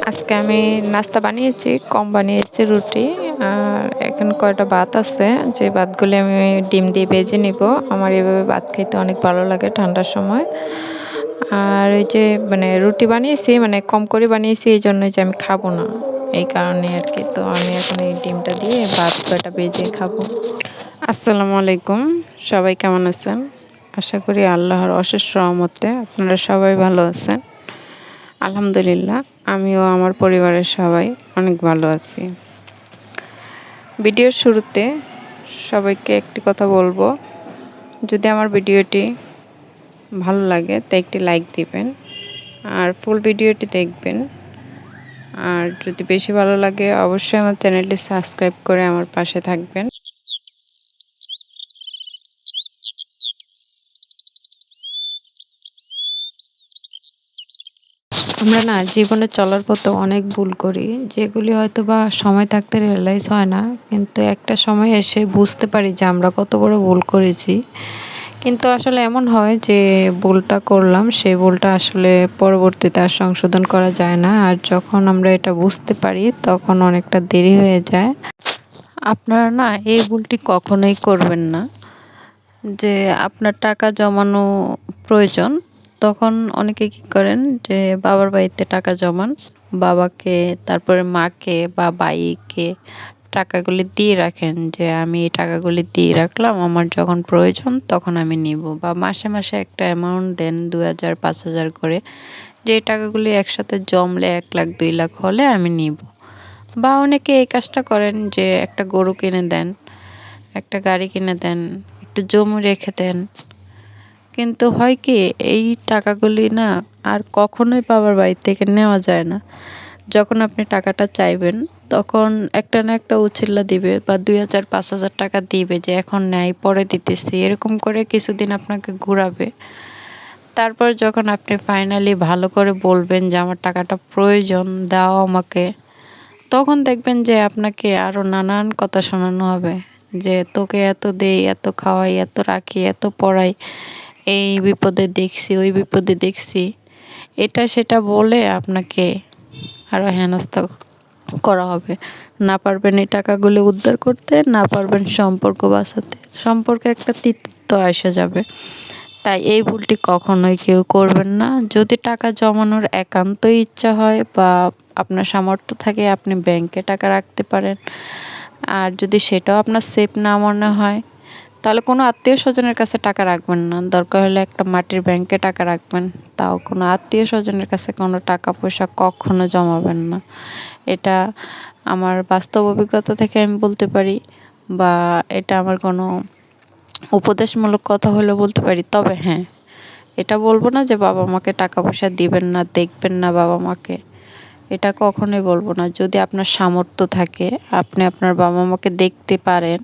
আজকে আমি নাস্তা বানিয়েছি, কম বানিয়েছি রুটি। আর এখন কয়টা ভাত আছে, যে ভাতগুলি আমি ডিম দিয়ে ভেজে নিব। আমার এভাবে ভাত খেতে অনেক ভালো লাগে ঠান্ডার সময়। আর ওই যে রুটি বানিয়েছি, কম করে বানিয়েছি এই জন্য যে আমি খাবো না, এই কারণে আর কি। তো আমি এখন এই ডিমটা দিয়ে ভাত কয়টা ভেজে খাবো। আসসালামু আলাইকুম, সবাই কেমন আছেন? আশা করি আল্লাহর অশেষ রহমতে আপনারা সবাই ভালো আছেন। আলহামদুলিল্লাহ, আমিও আমার পরিবারের সবাই অনেক ভালো আছি। ভিডিওর শুরুতে সবাইকে একটি কথা বলবো, যদি আমার ভিডিওটি ভালো লাগে তো একটি লাইক দিবেন আর ফুল ভিডিওটি দেখবেন। আর যদি বেশি ভালো লাগে অবশ্যই আমার চ্যানেলটি সাবস্ক্রাইব করে আমার পাশে থাকবেন। আমরা না জীবনে চলার পথে অনেক ভুল করি, যেগুলি হয়তো বা সময় থাকতে রিয়েলাইজ হয় না, কিন্তু একটা সময় এসে বুঝতে পারি যে আমরা কত বড় ভুল করেছি। কিন্তু আসলে এমন হয় যে ভুলটা করলাম, সেই ভুলটা আসলে পরবর্তীতে আর সংশোধন করা যায় না। আর যখন আমরা এটা বুঝতে পারি তখন অনেকটা দেরি হয়ে যায়। আপনারা না এই ভুলটি কখনোই করবেন না, যে আপনার টাকা জমানো প্রয়োজন, তখন অনেকে কি করেন যে বাবার বাড়িতে টাকা জমান, বাবাকে তারপরে মাকে বা ভাইকে টাকাগুলি দিয়ে রাখেন, যে আমি এই টাকাগুলি দিয়ে রাখলাম, আমার যখন প্রয়োজন তখন আমি নিব। বা মাসে মাসে একটা অ্যামাউন্ট দেন, ২,০০০ ৫,০০০ করে, যে এই টাকাগুলি একসাথে জমলে ১,০০,০০০ ২,০০,০০০ হলে আমি নিব। বা অনেকে এই কাজটা করেন যে একটা গরু কিনে দেন, একটা গাড়ি কিনে দেন, একটু জমি রেখে দেন। কিন্তু হয় কি, এই টাকাগুলি না আর কখনোই বাবার বাড়ি থেকে নেওয়া যায় না। যখন আপনি টাকাটা চাইবেন তখন একটা না একটা উছিল্লা দিবে, বা ২,০০০ ৫,০০০ টাকা দিবে যে এখন নেয় পরে দিতেছি, এরকম করে কিছুদিন আপনাকে ঘুরাবে। তারপর যখন আপনি ফাইনালি ভালো করে বলবেন যে আমার টাকাটা প্রয়োজন, দাও আমাকে, তখন দেখবেন যে আপনাকে আরো নানান কথা শোনানো হবে, যে তোকে এত দেই, এত খাওয়াই, এত রাখি, এত পড়াই, এই বিপদে দেখছি, ওই বিপদে দেখছি, এটা সেটা বলে আপনাকে আরো হেনস্থা করা হবে। না পারবেন এই টাকাগুলো উদ্ধার করতে, না পারবেন সম্পর্ক বাঁচাতে, সম্পর্কে একটা তিক্ত এসে যাবে। তাই এই ভুলটি কখনোই কেউ করবেন না। যদি টাকা জমানোর একান্তই ইচ্ছা হয় বা আপনার সামর্থ্য থাকে, আপনি ব্যাংকে টাকা রাখতে পারেন। আর যদি সেটাও আপনার সেফ না মনে হয়, তাহলে কোনো আত্মীয়-স্বজনের কাছে টাকা রাখবেন না। দরকার হলে একটা মাটির ব্যাংকে টাকা রাখবেন। তাও কোনো আত্মীয়-স্বজনের কাছে কোনো টাকা-পয়সা কখনো জমাবেন না। এটা আমার বাস্তব অভিজ্ঞতা থেকে আমি বলতে পারি, বা এটা আমার কোনো উপদেশমূলক কথা হলেও বলতে পারি। তবে হ্যাঁ, এটা বলব না যে বাবা-মাকে টাকা-পয়সা দিবেন না, দেখবেন না বাবা-মাকে। এটা কখনোই বলব না। যদি আপনার সামর্থ্য থাকে, আপনি আপনার বাবা-মাকে দেখতে পারেন,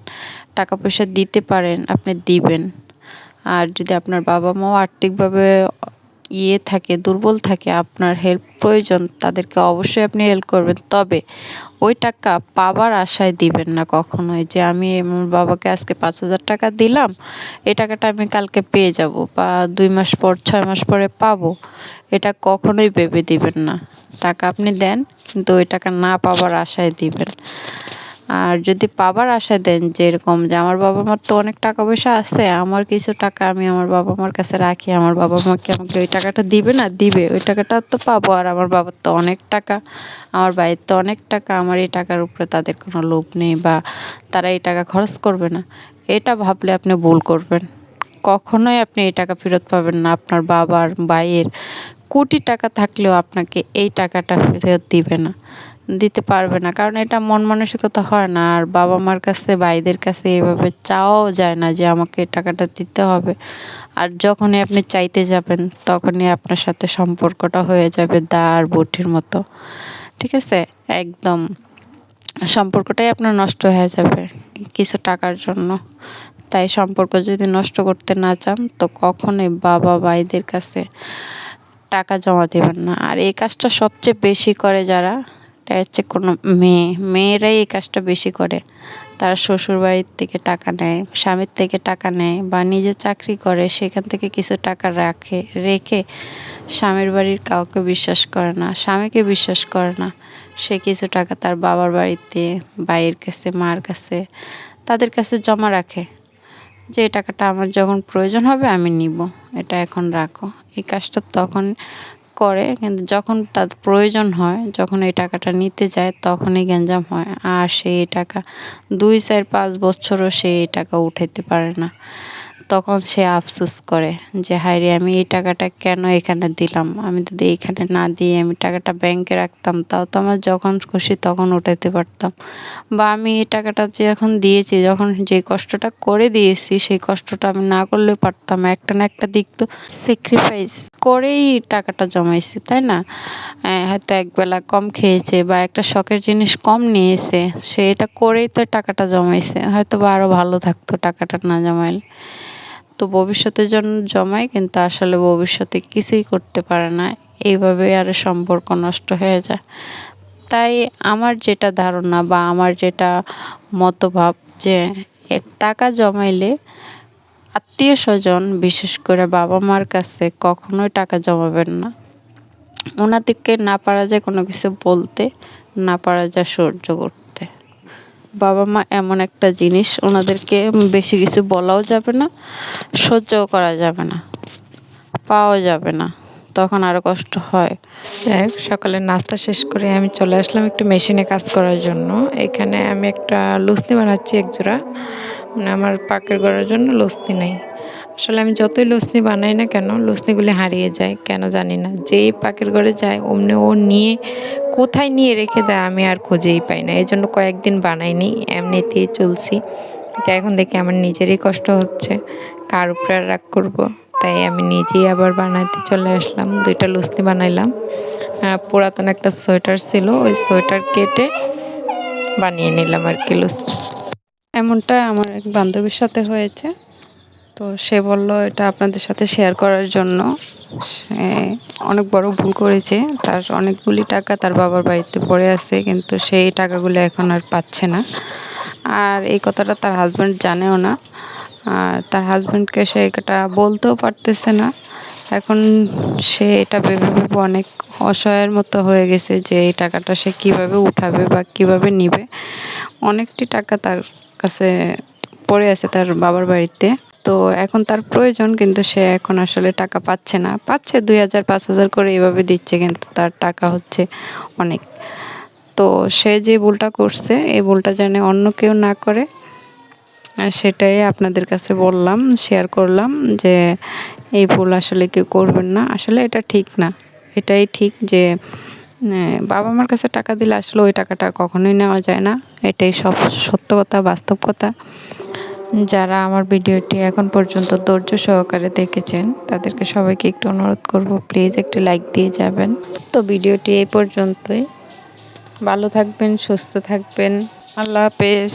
টাকা-পয়সা দিতে পারেন, আপনি দিবেন। আর যদি আপনার বাবা-মাও আর্থিকভাবে থাকে, দুর্বল থাকে, আপনার হেল্প প্রয়োজন, তাদেরকে অবশ্যই আপনি হেল্প করবেন। তবে ওই টাকা পাবার আশায় দিবেন না কখনোই, যে আমি আমার বাবাকে আজকে ৫,০০০ টাকা দিলাম, এই টাকাটা আমি কালকে পেয়ে যাব, বা ২ মাস পর ৬ মাস পরে পাবো। এটা কখনোই ভেবে দিবেন না। টাকা আপনি দেন, কিন্তু ওই টাকা না পাবার আশায় দিবেন। আর যদি পাবার আশায় দেন, যে এরকম যে আমার বাবা-মার তো অনেক টাকা পয়সা আছে, আমার কিছু টাকা আমি আমার বাবা-মার কাছে রাখি, আমার বাবা-মা কি আমাকে ওই টাকাটা দিবে না? দিবে। ওই টাকাটা তো পাবো। আর আমার বাবার তো অনেক টাকা, আমার ভাইয়ের তো অনেক টাকা, আমার এই টাকার উপরে তাদের কোনো লোভ নেই, বা তারা এই টাকা খরচ করবে না। এটা ভাবলে আপনি ভুল করবেন। কখনোই আপনি এই টাকা ফেরত পাবেন না। আপনার বাবার, ভাইয়ের কোটি টাকা থাকলেও আপনাকে এই টাকাটা ফেরত দিবে না, দিতে পারবে না। কারণ এটা মন মানসিকতা হয় না। আর বাবা-মার কাছে, ভাইদের কাছে এভাবে চাওয়াও যায় না যে আমাকে এই টাকাটা দিতে হবে। আর যখনই আপনি চাইতে যাবেন, তখনই আপনার সাথে সম্পর্কটা হয়ে যাবে দা আর বটির মতো। ঠিক আছে? একদম সম্পর্কটাই আপনার নষ্ট হয়ে যাবে কিছু টাকার জন্য। তাই সম্পর্ক যদি নষ্ট করতে না চান, তো কখনোই বাবা, ভাইদের কাছে টাকা জমা দিবেন না। আর এই কাজটা সবচেয়ে বেশি করে যারা, এটা হচ্ছে কোনো মেয়েরাই এই কাজটা বেশি করে। তারা শ্বশুরবাড়ির থেকে টাকা নেয়, স্বামীর থেকে টাকা নেয় বা নিজে চাকরি করে সেখান থেকে কিছু টাকা রেখে স্বামীর বাড়ির কাউকে বিশ্বাস করে না, স্বামীকে বিশ্বাস করে না। সে কিছু টাকা তার বাবার বাড়িতে, ভাইয়ের কাছে, মার কাছে, তাদের কাছে জমা রাখে যে এই টাকাটা আমার যখন প্রয়োজন হবে আমি নিব, এটা এখন রাখো। এই কাজটা তখন করে, কিন্তু যখন তার প্রয়োজন হয়, যখন এই টাকাটা নিতে যায় তখনই গ্যাঞ্জাম হয়। আর সে এই টাকা ২, ৪, ৫ বছরও সে এই টাকা উঠাইতে পারে না। তখন সে আফসোস করে যে হায়রে আমি এই টাকাটা কেন এখানে দিলাম, আমি যদি এইখানে না দিয়ে আমি টাকাটা ব্যাংকে রাখতাম তাও তো আমার যখন খুশি তখন উঠাইতে পারতাম। বা আমি এই টাকাটা যে এখন দিয়েছি, যখন যে কষ্টটা করে দিয়েছি সেই কষ্টটা আমি না করলেও পারতাম, একটা না একটা দিক তো স্যাক্রিফাইস করেই টাকাটা জমাইছি, তাই না? হয়তো একবেলা কম খেয়েছে বা একটা শখের জিনিস কম নিয়েছে, সে এটা করেই তো টাকাটা জমাইছে, হয়তো বা আরো ভালো থাকতো টাকাটা না জমাইলে। তো ভবিষ্যতের জন্য জমায় কিন্তু আসলে ভবিষ্যতে কিছুই করতে পারে না, এইভাবে আর সম্পর্ক নষ্ট হয়ে যায়। তাই আমার যেটা ধারণা বা আমার যেটা মতভাব যে টাকা জমাইলে আত্মীয় স্বজন বিশেষ করে বাবা মার কাছে কখনোই টাকা জমাবেন না। ওনাদেরকে না পারা যায় কোনো কিছু বলতে, না পারা যায় সহ্য করতে। বাবা মা এমন একটা জিনিস, ওনাদেরকে বেশি কিছু বলাও যাবে না, সহ্যও করা যাবে না, পাওয়া যাবে না, তখন আরো কষ্ট হয়। যাই হোক, সকালের নাস্তা শেষ করে আমি চলে আসলাম একটু মেশিনে কাজ করার জন্য। এখানে আমি একটা লুচনি বানাচ্ছি একজোড়া, মানে আমার পাকের ঘরের জন্য লুচনি নাই। আসলে আমি যতই লুচনি বানাই না কেন লুচনিগুলি হারিয়ে যায়, কেন জানি না। যেই পাকের ঘরে যায় অমনি ও নিয়ে কোথায় নিয়ে রেখে দেয় আমি আর খুঁজেই পাই না। এই জন্য কয়েকদিন বানাইনি, এমনিতেই চলছি। এটা এখন দেখি আমার নিজেরই কষ্ট হচ্ছে, কার উপরে আর রাগ করবো। তাই আমি নিজেই আবার বানাইতে চলে আসলাম। 2টা লুচনি বানাইলাম। পুরাতন একটা সোয়েটার ছিল, ওই সোয়েটার কেটে বানিয়ে নিলাম আর কি লুচনি। এমনটা আমার এক বান্ধবীর সাথে হয়েছে। তো সে বলল এটা আপনাদের সাথে শেয়ার করার জন্য। সে অনেক বড় ভুল করেছে, তার অনেকগুলি টাকা তার বাবার বাড়িতে পড়ে আছে, কিন্তু সেই টাকাগুলো এখন আর পাচ্ছে না। আর এই কথাটা তার হাজব্যান্ড জানেও না, আর তার হাজব্যান্ডকে সে এটা বলতেও পারতেছে না। এখন সে এটা ভেবে ভেবে অনেক অসহায়ের মতো হয়ে গেছে যে এই টাকাটা সে কিভাবে উঠাবে বা কিভাবে নিবে। অনেকটি টাকা তার কাছে পড়ে আছে তার বাবার বাড়িতে। তো এখন তার প্রয়োজন, কিন্তু সে এখন আসলে টাকা পাচ্ছে না, পাচ্ছে ২,০০০ ৫,০০০ করে এভাবে দিচ্ছে, কিন্তু তার টাকা হচ্ছে অনেক। তো সে যে ভুলটা করছে এই ভুলটা যেন অন্য কেউ না করে, আর সেটাই আপনাদের কাছে বললাম, শেয়ার করলাম যে এই ভুল আসলে কেউ করবেন না। আসলে এটা ঠিক না, এটাই ঠিক যে বাবা মার কাছে টাকা দিলে আসলে ওই টাকাটা কখনোই নেওয়া যায় না। এটাই সত্য কথা, বাস্তব কথা। যারা আমার ভিডিওটি এখন পর্যন্ত ধৈর্য সহকারে দেখেছেন তাদেরকে সবাইকে একটু অনুরোধ করব, প্লিজ একটি লাইক দিয়ে যাবেন। তো ভিডিওটি এই পর্যন্তই। ভালো থাকবেন, সুস্থ থাকবেন। আল্লাহ হাফেজ।